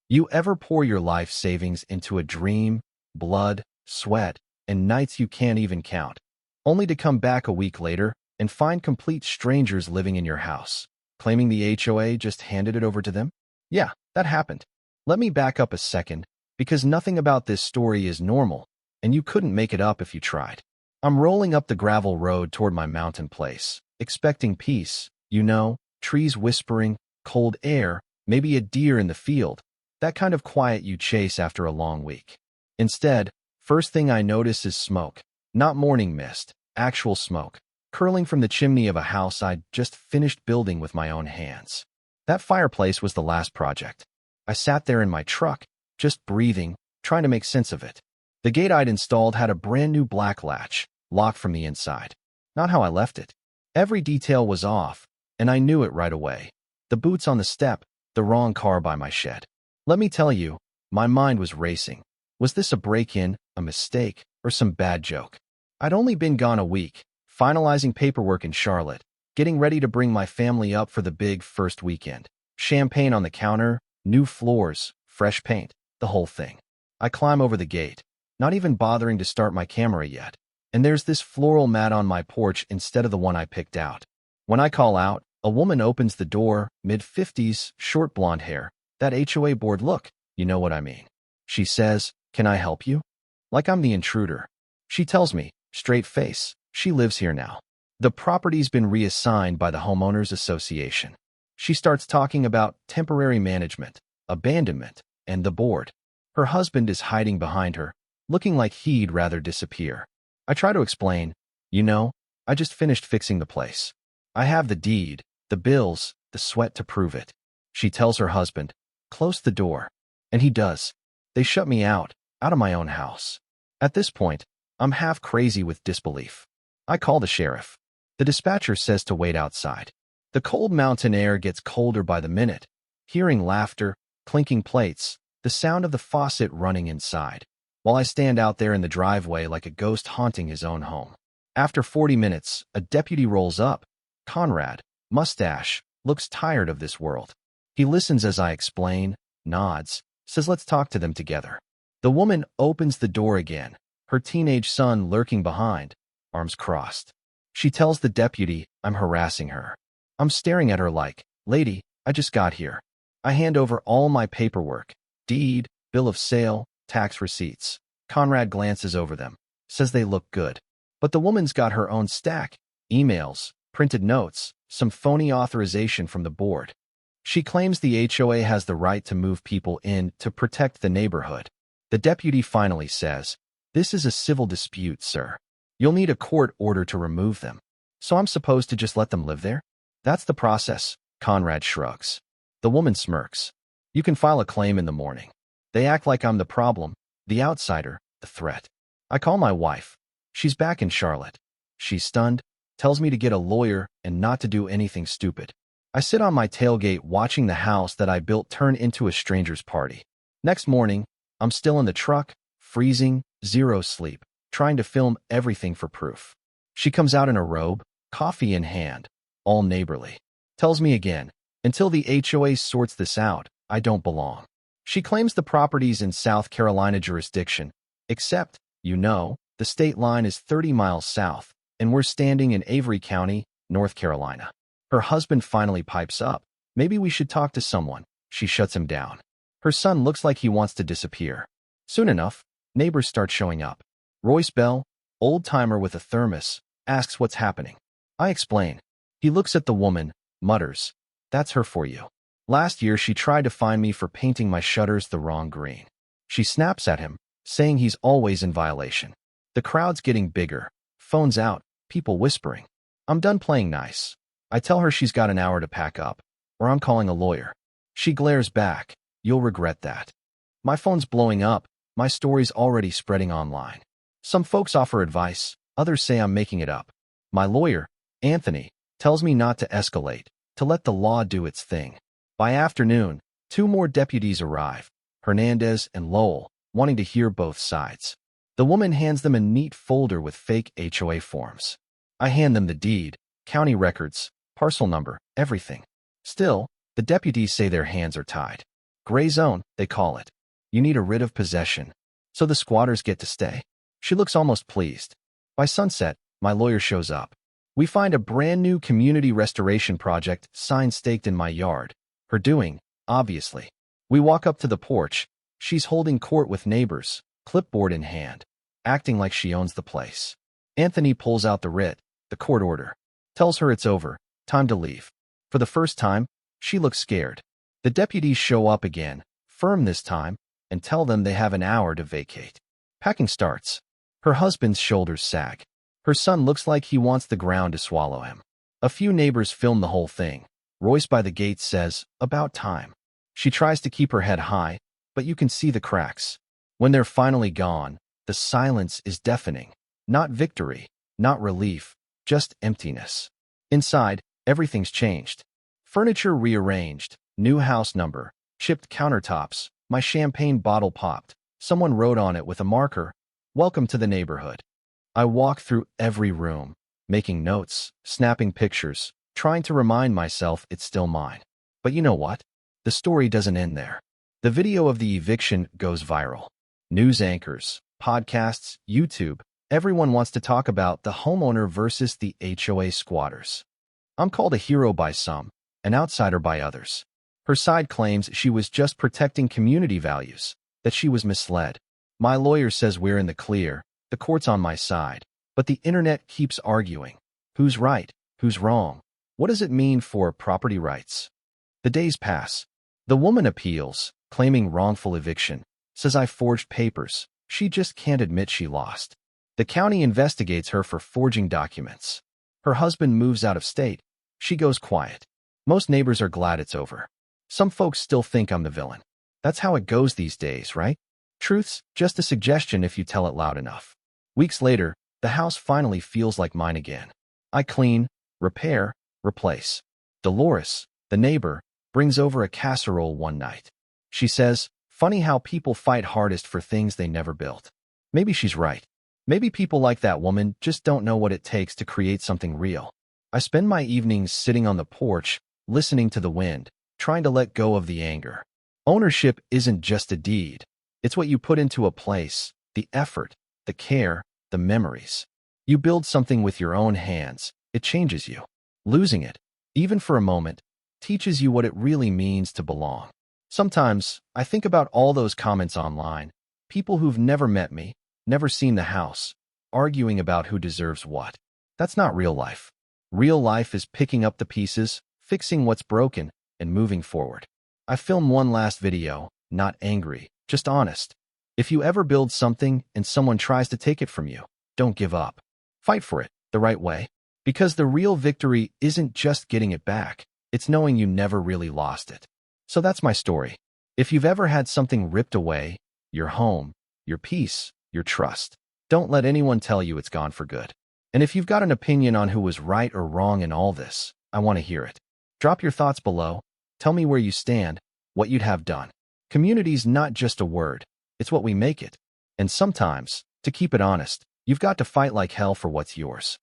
You ever pour your life savings into a dream, blood, sweat, and nights you can't even count, only to come back a week later and find complete strangers living in your house, claiming the HOA just handed it over to them? Yeah, that happened. Let me back up a second, because nothing about this story is normal, and you couldn't make it up if you tried. I'm rolling up the gravel road toward my mountain place, expecting peace, trees whispering, cold air, maybe a deer in the field, that kind of quiet you chase after a long week. Instead, first thing I notice is smoke, not morning mist, actual smoke, curling from the chimney of a house I'd just finished building with my own hands. That fireplace was the last project. I sat there in my truck, just breathing, trying to make sense of it. The gate I'd installed had a brand new black latch, locked from the inside. Not how I left it. Every detail was off, and I knew it right away. The boots on the step, the wrong car by my shed. Let me tell you, my mind was racing. Was this a break-in, a mistake, or some bad joke? I'd only been gone a week, finalizing paperwork in Charlotte, getting ready to bring my family up for the big first weekend. Champagne on the counter, new floors, fresh paint, the whole thing. I climb over the gate, not even bothering to start my camera yet, and there's this floral mat on my porch instead of the one I picked out. When I call out, a woman opens the door, mid-50s, short blonde hair. That HOA board look, you know what I mean. She says, "Can I help you?" Like I'm the intruder. She tells me, straight face, she lives here now. The property's been reassigned by the homeowners association. She starts talking about temporary management, abandonment, and the board. Her husband is hiding behind her, looking like he'd rather disappear. I try to explain, I just finished fixing the place. I have the deed, the bills, the sweat to prove it. She tells her husband, "Close the door." And he does. They shut me out of my own house. At this point, I'm half crazy with disbelief. I call the sheriff. The dispatcher says to wait outside. The cold mountain air gets colder by the minute. Hearing laughter, clinking plates, the sound of the faucet running inside, while I stand out there in the driveway like a ghost haunting his own home. After 40 minutes, a deputy rolls up. Conrad, mustache, looks tired of this world. He listens as I explain, nods, says let's talk to them together. The woman opens the door again, her teenage son lurking behind, arms crossed. She tells the deputy I'm harassing her. I'm staring at her like, "Lady, I just got here." I hand over all my paperwork, deed, bill of sale, tax receipts. Conrad glances over them, says they look good. But the woman's got her own stack, emails, printed notes, some phony authorization from the board. She claims the HOA has the right to move people in to protect the neighborhood. The deputy finally says, "This is a civil dispute, sir. You'll need a court order to remove them. So I'm supposed to just let them live there?" "That's the process," Conrad shrugs. The woman smirks. "You can file a claim in the morning." They act like I'm the problem, the outsider, the threat. I call my wife. She's back in Charlotte. She's stunned, tells me to get a lawyer and not to do anything stupid. I sit on my tailgate watching the house that I built turn into a stranger's party. Next morning, I'm still in the truck, freezing, zero sleep, trying to film everything for proof. She comes out in a robe, coffee in hand, all neighborly. Tells me again, until the HOA sorts this out, I don't belong. She claims the property's in South Carolina jurisdiction, except, the state line is 30 miles south, and we're standing in Avery County, North Carolina. Her husband finally pipes up. "Maybe we should talk to someone." She shuts him down. Her son looks like he wants to disappear. Soon enough, neighbors start showing up. Royce Bell, old-timer with a thermos, asks what's happening. I explain. He looks at the woman, mutters, "That's her for you. Last year she tried to fine me for painting my shutters the wrong green." She snaps at him, saying he's always in violation. The crowd's getting bigger, phones out, people whispering. I'm done playing nice. I tell her she's got an hour to pack up, or I'm calling a lawyer. She glares back, "You'll regret that." My phone's blowing up, my story's already spreading online. Some folks offer advice, others say I'm making it up. My lawyer, Anthony, tells me not to escalate, to let the law do its thing. By afternoon, 2 more deputies arrive, Hernandez and Lowell, wanting to hear both sides. The woman hands them a neat folder with fake HOA forms. I hand them the deed, county records, parcel number, everything. Still, the deputies say their hands are tied. Gray zone, they call it. You need a writ of possession, so the squatters get to stay. She looks almost pleased. By sunset, my lawyer shows up. We find a brand new community restoration project sign staked in my yard. Her doing, obviously. We walk up to the porch. She's holding court with neighbors, clipboard in hand, acting like she owns the place. Anthony pulls out the writ, the court order, tells her it's over, time to leave. For the first time, she looks scared. The deputies show up again, firm this time, and tell them they have an hour to vacate. Packing starts. Her husband's shoulders sag. Her son looks like he wants the ground to swallow him. A few neighbors film the whole thing. Royce by the gate says, "About time." She tries to keep her head high, but you can see the cracks. When they're finally gone, the silence is deafening. Not victory, not relief, just emptiness. Inside, everything's changed. Furniture rearranged, new house number, chipped countertops, my champagne bottle popped. Someone wrote on it with a marker, "Welcome to the neighborhood." I walk through every room, making notes, snapping pictures, trying to remind myself it's still mine. But you know what? The story doesn't end there. The video of the eviction goes viral. News anchors, podcasts, YouTube, everyone wants to talk about the homeowner versus the HOA squatters. I'm called a hero by some, an outsider by others. Her side claims she was just protecting community values, that she was misled. My lawyer says we're in the clear, the court's on my side, but the internet keeps arguing. Who's right? Who's wrong? What does it mean for property rights? The days pass. The woman appeals, claiming wrongful eviction, says I forged papers. She just can't admit she lost. The county investigates her for forging documents. Her husband moves out of state. She goes quiet. Most neighbors are glad it's over. Some folks still think I'm the villain. That's how it goes these days, right? Truth's just a suggestion if you tell it loud enough. Weeks later, the house finally feels like mine again. I clean, repair, replace. Dolores, the neighbor, brings over a casserole one night. She says, "Funny how people fight hardest for things they never built." Maybe she's right. Maybe people like that woman just don't know what it takes to create something real. I spend my evenings sitting on the porch, listening to the wind, trying to let go of the anger. Ownership isn't just a deed. It's what you put into a place, the effort, the care, the memories. You build something with your own hands, it changes you. Losing it, even for a moment, teaches you what it really means to belong. Sometimes, I think about all those comments online, people who've never met me, never seen the house, arguing about who deserves what. That's not real life. Real life is picking up the pieces, fixing what's broken, and moving forward. I filmed one last video, not angry, just honest. If you ever build something and someone tries to take it from you, don't give up. Fight for it, the right way. Because the real victory isn't just getting it back, it's knowing you never really lost it. So that's my story. If you've ever had something ripped away, your home, your peace, your trust, don't let anyone tell you it's gone for good. And if you've got an opinion on who was right or wrong in all this, I want to hear it. Drop your thoughts below. Tell me where you stand, what you'd have done. Community's not just a word, it's what we make it. And sometimes, to keep it honest, you've got to fight like hell for what's yours.